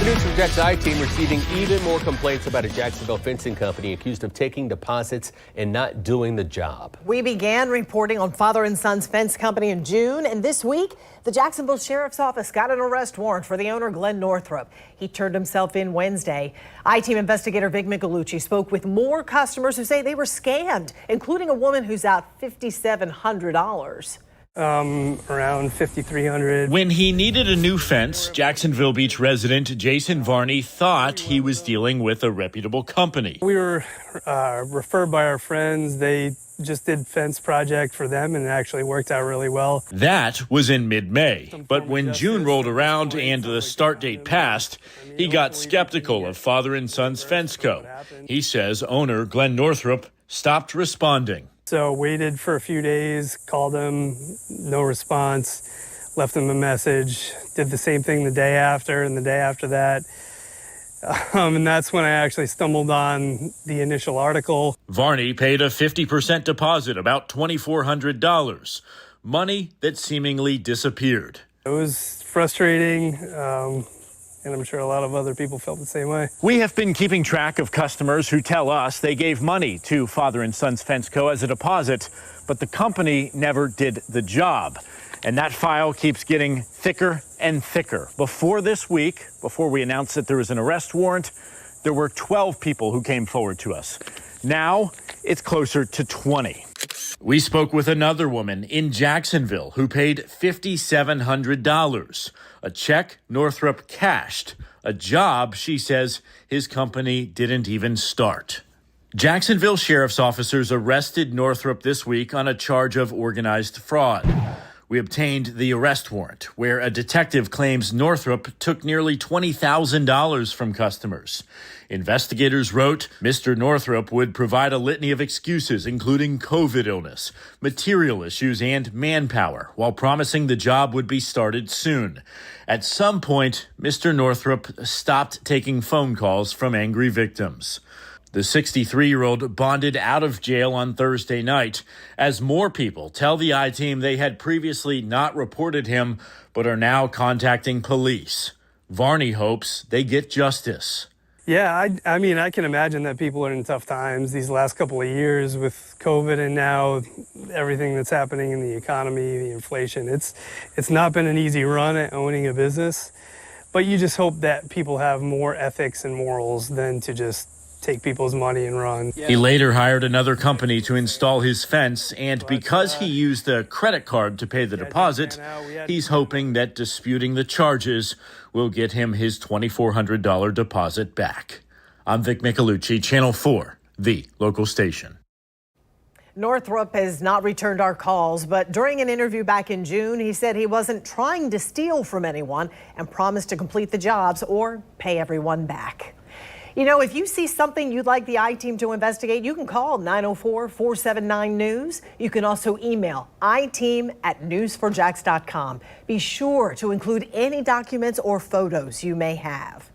The News4JAX I-TEAM receiving even more complaints about a Jacksonville fencing company accused of taking deposits and not doing the job. We began reporting on father and son's fence company in June, and this week, the Jacksonville Sheriff's Office got an arrest warrant for the owner, Glenn Northrup. He turned himself in Wednesday. I-TEAM investigator Vic Micolucci spoke with more customers who say they were scammed, including a woman who's out $5,700. Around $5,300. When he needed a new fence, Jacksonville Beach resident Jason Varney thought he was dealing with a reputable company. We were referred by our friends. They just did fence project for them, and it actually worked out really well. That was in mid-May, but when June rolled around and the start date passed, he got skeptical of father and son's fence co. He says owner Glenn Northrup stopped responding. So waited for a few days, called him, no response, left him a message, did the same thing the day after and the day after that. And that's when I actually stumbled on the initial article. Varney paid a 50% deposit, about $2,400, money that seemingly disappeared. It was frustrating. And I'm sure a lot of other people felt the same way. We have been keeping track of customers who tell us they gave money to father and son's fence co. as a deposit, but the company never did the job. And that file keeps getting thicker and thicker. Before this week, before we announced that there was an arrest warrant, there were 12 people who came forward to us. Now it's closer to 20. We spoke with another woman in Jacksonville who paid $5,700. A check Northrup cashed. A job, she says, his company didn't even start. Jacksonville sheriff's officers arrested Northrup this week on a charge of organized fraud. We obtained the arrest warrant, where a detective claims Northrup took nearly $20,000 from customers. Investigators wrote Mr. Northrup would provide a litany of excuses, including COVID illness, material issues, and manpower, while promising the job would be started soon. At some point, Mr. Northrup stopped taking phone calls from angry victims. The 63-year-old bonded out of jail on Thursday night as more people tell the I-TEAM they had previously not reported him but are now contacting police. Varney hopes they get justice. Yeah, I mean, I can imagine that people are in tough times these last couple of years with COVID and now everything that's happening in the economy, the inflation. It's not been an easy run at owning a business, but you just hope that people have more ethics and morals than to just take people's money and run. He later hired another company to install his fence, and because he used a credit card to pay the deposit, he's hoping that disputing the charges will get him his $2,400 deposit back. I'm Vic Micolucci, Channel 4, the local station. Northrup has not returned our calls, but during an interview back in June, he said he wasn't trying to steal from anyone and promised to complete the jobs or pay everyone back. You know, if you see something you'd like the I-TEAM to investigate, you can call 904-479-NEWS. You can also email iteam@news4jax.com. Be sure to include any documents or photos you may have.